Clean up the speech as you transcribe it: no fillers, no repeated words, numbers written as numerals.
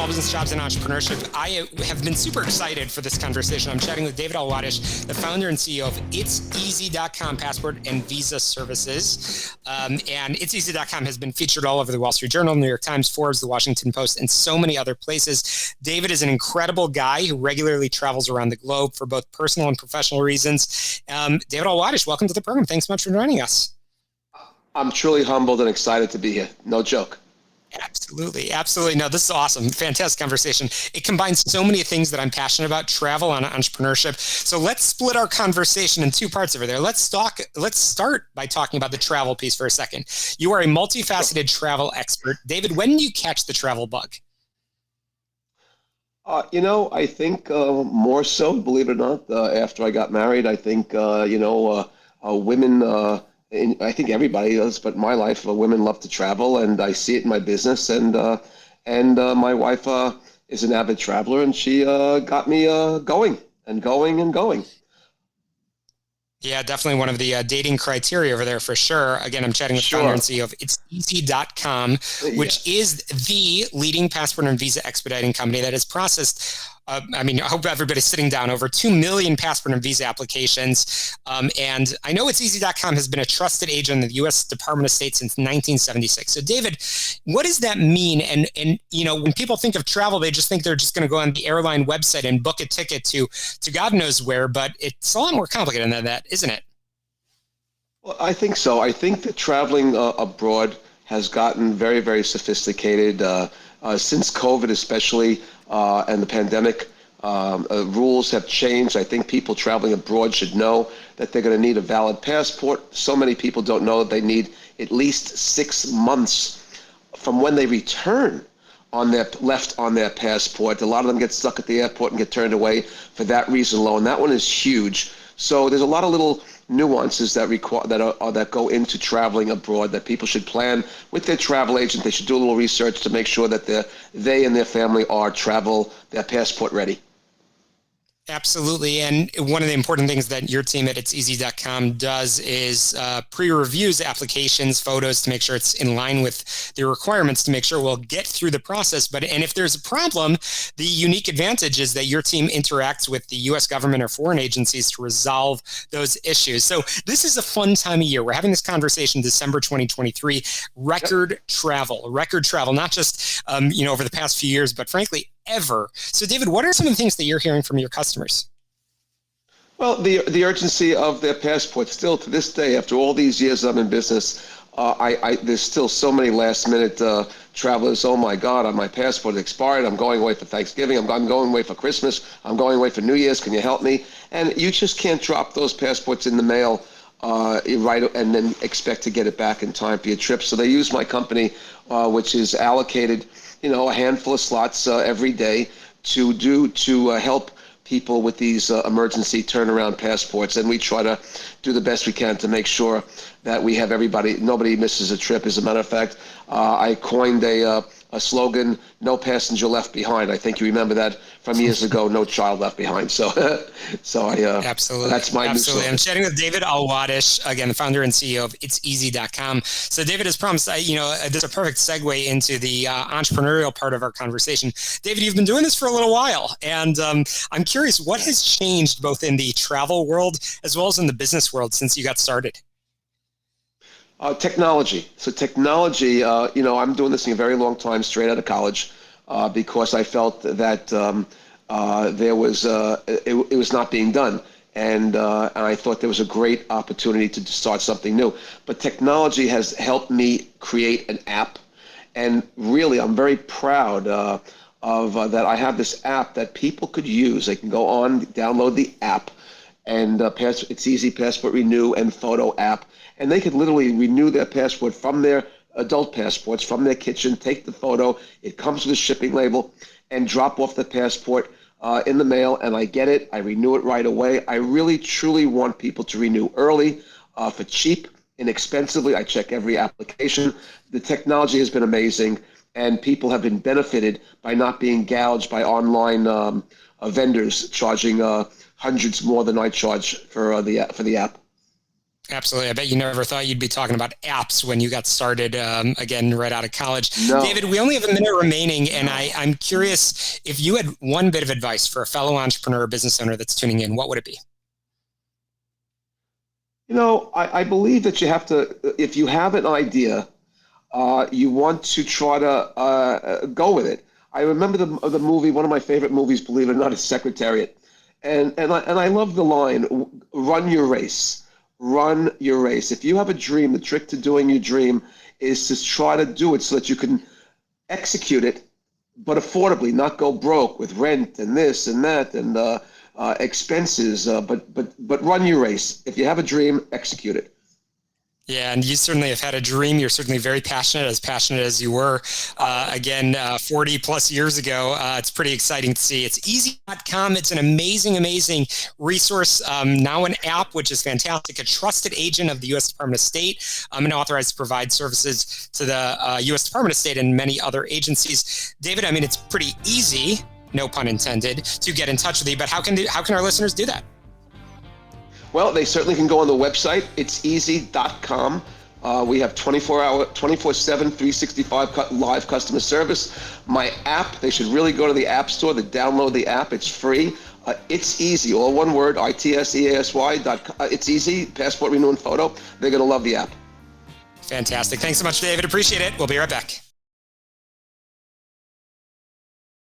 small business, jobs, and entrepreneurship. I have been super excited for this conversation. I'm chatting with David Alwadish, the founder and CEO of it'seasy.com passport and visa services. And it'seasy.com has been featured all over the Wall Street Journal, New York Times, Forbes, the Washington Post, and so many other places. David is an incredible guy who regularly travels around the globe for both personal and professional reasons. David Alwadish, welcome to the program. Thanks so much for joining us. I'm truly humbled and excited to be here. No joke. Absolutely. Absolutely. No, this is awesome. Fantastic conversation. It combines so many things that I'm passionate about, travel and entrepreneurship. So let's split our conversation in two parts over there. Let's start by talking about the travel piece for a second. You are a multifaceted travel expert. David, when did you catch the travel bug? I think more so, believe it or not, after I got married. I think, women, I think everybody does, but in my life, women love to travel, and I see it in my business. And my wife is an avid traveler, and she got me going. Yeah, definitely one of the dating criteria over there for sure. Again, I'm chatting with founder and CEO of it'seasy.com, which is the leading passport and visa expediting company that has processed, I hope everybody's sitting down, over 2 million passport and visa applications. And I know it'seasy.com has been a trusted agent in the U.S. Department of State since 1976. So David, what does that mean? And when people think of travel, they just think they're just going to go on the airline website and book a ticket to God knows where, but it's a lot more complicated than that, isn't it? Well, I think so. I think that traveling abroad has gotten very, very sophisticated since COVID, especially, and the pandemic. Rules have changed. I think people traveling abroad should know that they're going to need a valid passport. So many people don't know that they need at least 6 months from when they return left on their passport. A lot of them get stuck at the airport and get turned away for that reason alone. That one is huge. So there's a lot of little nuances that go into traveling abroad that people should plan with their travel agent. They should do a little research to make sure that they and their family are their passport ready. Absolutely. And one of the important things that your team at it'seasy.com does is pre-reviews applications, photos to make sure it's in line with the requirements to make sure we'll get through the process. And if there's a problem, the unique advantage is that your team interacts with the U.S. government or foreign agencies to resolve those issues. So this is a fun time of year. We're having this conversation December 2023, record travel, not just, over the past few years, but frankly, ever. So David, what are some of the things that you're hearing from your customers? Well, the urgency of their passports still to this day, after all these years I'm in business, there's still so many last minute travelers. Oh my God, my passport expired. I'm going away for Thanksgiving. I'm going away for Christmas. I'm going away for New Year's. Can you help me? And you just can't drop those passports in the mail right and then expect to get it back in time for your trip. So they use my company, which is allocated a handful of slots every day to help people with these emergency turnaround passports. And we try to do the best we can to make sure that we have nobody misses a trip. As a matter of fact, I coined a slogan, "No passenger left behind." I think you remember that from years ago, "No child left behind." So Absolutely. That's my new slogan. I'm chatting with David Alwadish, again, the founder and CEO of it'seasy.com. So David has promised, this is a perfect segue into the entrepreneurial part of our conversation. David, you've been doing this for a little while, and I'm curious, what has changed both in the travel world as well as in the business world since you got started? Technology. So technology, I'm doing this in a very long time, straight out of college, because I felt that it was not being done. And I thought there was a great opportunity to start something new. But technology has helped me create an app. And really, I'm very proud of that I have this app that people could use. They can go on, download the app, and It's Easy Passport Renew and Photo app. And they could literally renew their passport from their adult passports, from their kitchen, take the photo, it comes with a shipping label, and drop off the passport in the mail, and I get it, I renew it right away. I really, truly want people to renew early, for cheap, inexpensively. I check every application. The technology has been amazing, and people have been benefited by not being gouged by online vendors charging hundreds more than I charge for the app. Absolutely. I bet you never thought you'd be talking about apps when you got started, again, right out of college. No. David, we only have a minute remaining, and I'm curious if you had one bit of advice for a fellow entrepreneur or business owner that's tuning in, what would it be? I believe that you have to, if you have an idea, you want to try to go with it. I remember the movie, one of my favorite movies, believe it or not, is Secretariat. And I love the line, run your race. Run your race. If you have a dream, the trick to doing your dream is to try to do it so that you can execute it, but affordably, not go broke with rent and this and that and expenses. But run your race. If you have a dream, execute it. Yeah, and you certainly have had a dream. You're certainly very passionate as you were, 40 plus years ago. It's pretty exciting to see. It's easy.com. It's an amazing, amazing resource. Now an app, which is fantastic, a trusted agent of the U.S. Department of State, and authorized to provide services to the U.S. Department of State and many other agencies. David, I mean, it's pretty easy, no pun intended, to get in touch with you, but how can our listeners do that? Well, they certainly can go on the website. It's easy.com. We have 24/7, 365 live customer service. My app, they should really go to the App Store to download the app. It's free. It's easy, all one word, ITSEASY.com. It's easy, passport renewal and photo. They're going to love the app. Fantastic. Thanks so much, David. Appreciate it. We'll be right back.